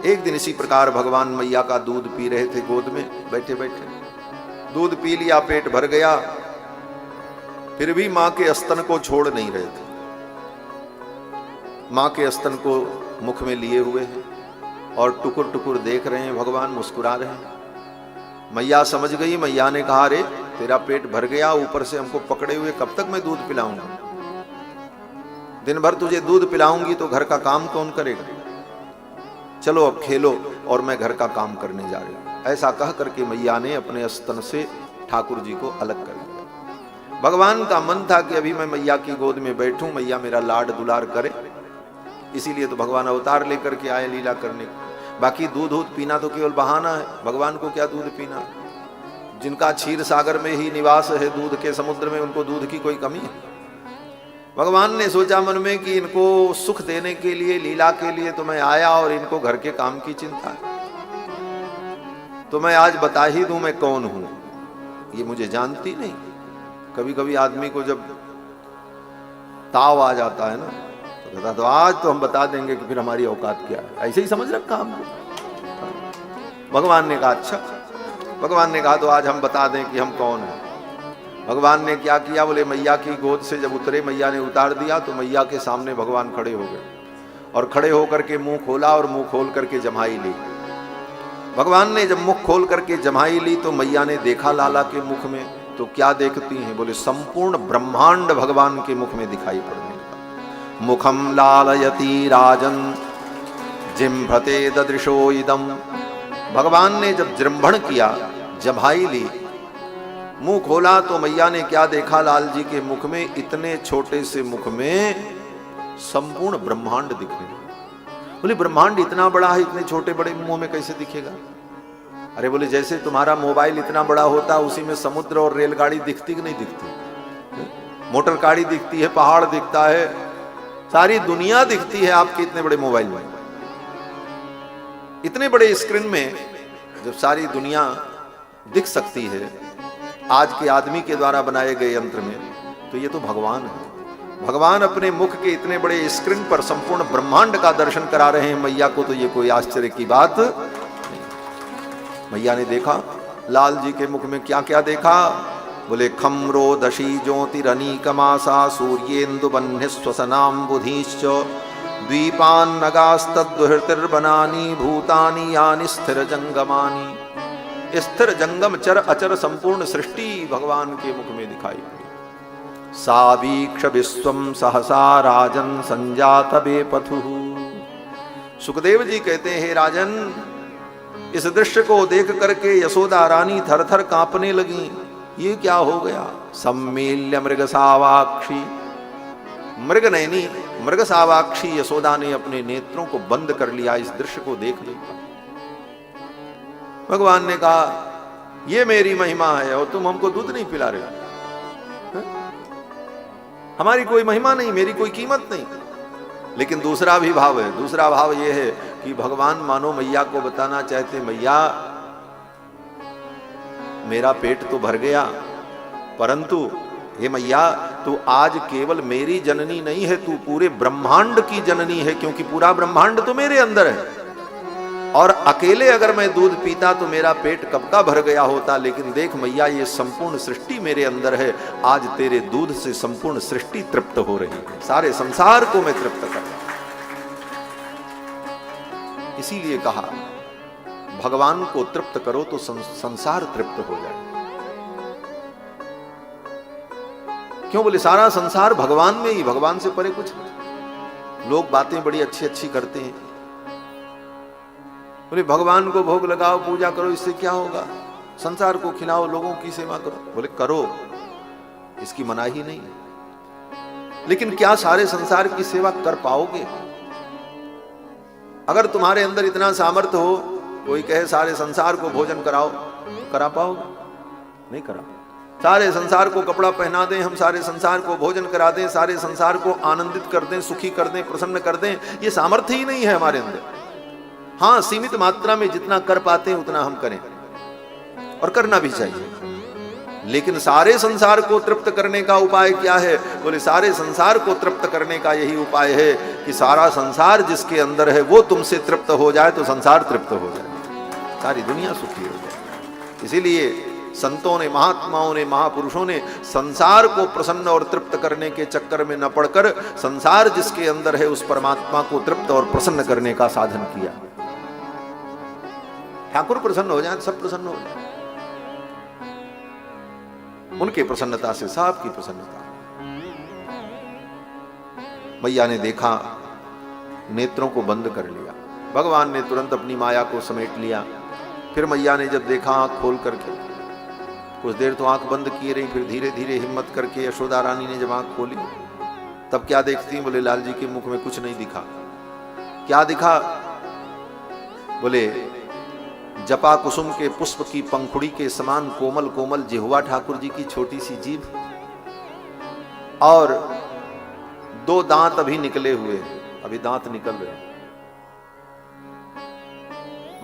एक दिन इसी प्रकार भगवान मैया का दूध पी रहे थे गोद में बैठे बैठे। दूध पी लिया, पेट भर गया, फिर भी मां के स्तन को छोड़ नहीं रहे थे। मां के स्तन को मुख में लिए हुए हैं और टुकुर टुकुर देख रहे हैं भगवान, मुस्कुरा रहे हैं। मैया समझ गई। मैया ने कहा, अरे तेरा पेट भर गया, ऊपर से हमको पकड़े हुए, कब तक मैं दूध पिलाऊंगा? दिन भर तुझे दूध पिलाऊंगी तो घर का काम कौन करेगा? चलो अब खेलो और मैं घर का काम करने जा रही हूं। ऐसा कह करके मैया ने अपने स्तन से ठाकुर जी को अलग कर दिया। भगवान का मन था कि अभी मैं मैया की गोद में बैठूं, मैया मेरा लाड दुलार करे, इसीलिए तो भगवान अवतार लेकर के आए लीला करने को। बाकी दूध पीना तो केवल बहाना है, भगवान को क्या दूध पीना? जिनका क्षीर सागर में ही निवास है, दूध के समुद्र में, उनको दूध की कोई कमी है? भगवान ने सोचा मन में कि इनको सुख देने के लिए, लीला के लिए तो मैं आया और इनको घर के काम की चिंता है, तो मैं आज बता ही दूं मैं कौन हूं। ये मुझे जानती नहीं। कभी कभी आदमी को जब ताव आ जाता है ना, तो कहता तो आज तो हम बता देंगे कि फिर हमारी औकात क्या है। ऐसे ही समझ रखा हमको। भगवान ने कहा अच्छा। भगवान ने कहा तो आज हम बता दें कि हम कौन हैं। भगवान ने क्या किया? बोले मैया की गोद से जब उतरे, मैया ने उतार दिया तो मैया के सामने भगवान खड़े हो गए और खड़े होकर के मुंह खोला और मुंह खोल करके जम्हाई ली। भगवान ने जब मुख खोल करके जम्हाई ली तो मैया ने देखा लाला के मुख में, तो क्या देखती हैं? बोले संपूर्ण ब्रह्मांड भगवान के मुख में दिखाई पड़ने लगा। मुखम लालयति राजन जिम्भते ददृशो इदम। भगवान ने जब जृंभण किया, जम्हाई ली, मुंह खोला तो मैया ने क्या देखा? लाल जी के मुख में, इतने छोटे से मुख में संपूर्ण ब्रह्मांड दिखने लगा। बोले ब्रह्मांड इतना बड़ा है, इतने छोटे बड़े मुंह में कैसे दिखेगा? अरे बोले जैसे तुम्हारा मोबाइल इतना बड़ा होता है, उसी में समुद्र और रेलगाड़ी दिखती कि नहीं दिखती? मोटर गाड़ी दिखती है, पहाड़ दिखता है, सारी दुनिया दिखती है आपके इतने बड़े मोबाइल में। इतने बड़े स्क्रीन में जब सारी दुनिया दिख सकती है आज के आदमी के द्वारा बनाए गए यंत्र में, तो ये तो भगवान है। भगवान अपने मुख के इतने बड़े स्क्रीन पर संपूर्ण ब्रह्मांड का दर्शन करा रहे हैं मैया को, तो ये कोई आश्चर्य की बात नहीं। मैया ने देखा लाल जी के मुख में क्या क्या देखा? बोले खम्रो दशी ज्योतिरनीकमासा सूर्येन्दु बन्हि स्वसनाम बुधिश्च द्वीपान नगास्तद्दुहृतिर्बनानि भूतानि यानि स्थिर जंगमानि। स्थिर जंगम चर अचर संपूर्ण सृष्टि भगवान के मुख में दिखाई पड़ी। सावीक्ष विश्वम सहसा राजन संजात बेपथु। सुखदेव जी कहते हैं, हे राजन, इस दृश्य को देख करके यशोदा रानी थर थर कांपने लगी। ये क्या हो गया? सम्मेल्य मृग सावाक्षी, मृग नयनी, मृग सावाक्षी यशोदा ने अपने नेत्रों को बंद कर लिया इस दृश्य को देखने पर। भगवान ने कहा ये मेरी महिमा है और तुम हमको दूध नहीं पिला रहे हो। हमारी कोई महिमा नहीं, मेरी कोई कीमत नहीं। लेकिन दूसरा भी भाव है। दूसरा भाव यह है कि भगवान मानो मैया को बताना चाहते, मैया मेरा पेट तो भर गया, परंतु हे मैया तू आज केवल मेरी जननी नहीं है, तू पूरे ब्रह्मांड की जननी है, क्योंकि पूरा ब्रह्मांड तो मेरे अंदर है। और अकेले अगर मैं दूध पीता तो मेरा पेट कब का भर गया होता। लेकिन देख मैया, ये संपूर्ण सृष्टि मेरे अंदर है। आज तेरे दूध से संपूर्ण सृष्टि तृप्त हो रही है, सारे संसार को मैं तृप्त कर रहा हूं। इसीलिए कहा भगवान को तृप्त करो तो संसार तृप्त हो जाए। क्यों? बोले सारा संसार भगवान में ही, भगवान से परे कुछ नहीं। लोग बातें बड़ी अच्छी अच्छी करते हैं। बोले भगवान को भोग लगाओ, पूजा करो, इससे क्या होगा? संसार को खिलाओ, लोगों की सेवा करो। बोले करो, इसकी मनाही नहीं है, लेकिन क्या सारे संसार की सेवा कर पाओगे? अगर तुम्हारे अंदर इतना सामर्थ्य हो, कोई कहे सारे संसार को भोजन कराओ, करा पाओगे? नहीं करा। सारे संसार को कपड़ा पहना दें, हम सारे संसार को भोजन करा दें, सारे संसार को आनंदित कर दें, सुखी कर दें, प्रसन्न कर दें, ये सामर्थ्य ही नहीं है हमारे अंदर। हाँ, सीमित मात्रा में जितना कर पाते हैं उतना हम करें, और करना भी चाहिए। लेकिन सारे संसार को तृप्त करने का उपाय क्या है? बोले सारे संसार को तृप्त करने का यही उपाय है कि सारा संसार जिसके अंदर है वो तुमसे तृप्त हो जाए तो संसार तृप्त हो जाए, सारी दुनिया सुखी हो जाए। इसीलिए संतों ने, महात्माओं ने, महापुरुषों ने संसार को प्रसन्न और तृप्त करने के चक्कर में न पड़कर संसार जिसके अंदर है उस परमात्मा को तृप्त और प्रसन्न करने का साधन किया। ठाकुर प्रसन्न हो जाए, सब प्रसन्न हो जाए। उनके प्रसन्नता से सबकी प्रसन्नता। मैया ने देखा, नेत्रों को बंद कर लिया। भगवान ने तुरंत अपनी माया को समेट लिया। फिर मैया ने जब देखा आंख खोल करके, कुछ देर तो आंख बंद किए रही, फिर धीरे धीरे हिम्मत करके यशोदा रानी ने जब आंख खोली तब क्या देखती? बोले लाल जी के मुख में कुछ नहीं दिखा। क्या दिखा? बोले जपा कुसुम के पुष्प की पंखुड़ी के समान कोमल कोमल जिह्वा ठाकुर जी की छोटी सी जीभ, और 2 दांत अभी निकले हुए, अभी दांत निकल रहे।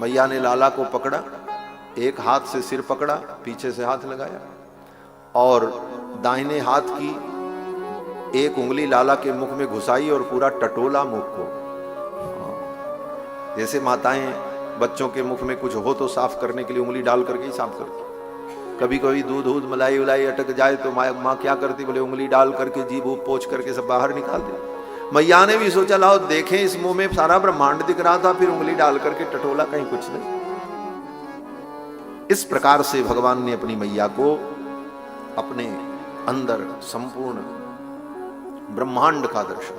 मैया ने लाला को पकड़ा, एक हाथ से सिर पकड़ा, पीछे से हाथ लगाया और दाहिने हाथ की एक उंगली लाला के मुख में घुसाई और पूरा टटोला मुख को। जैसे माताएं बच्चों के मुख में कुछ हो तो साफ करने के लिए उंगली डाल करके ही साफ करती। कभी कभी दूध मलाई उलाई अटक जाए तो माँ क्या करती? बोले उंगली डाल करके जीभ पोंछ करके सब बाहर निकाल दे। मैया ने भी सोचा लाओ देखें, इस मुंह में सारा ब्रह्मांड दिख रहा था, फिर उंगली डाल करके टटोला, कहीं कुछ नहीं। इस प्रकार से भगवान ने अपनी मैया को अपने अंदर संपूर्ण ब्रह्मांड का दर्शन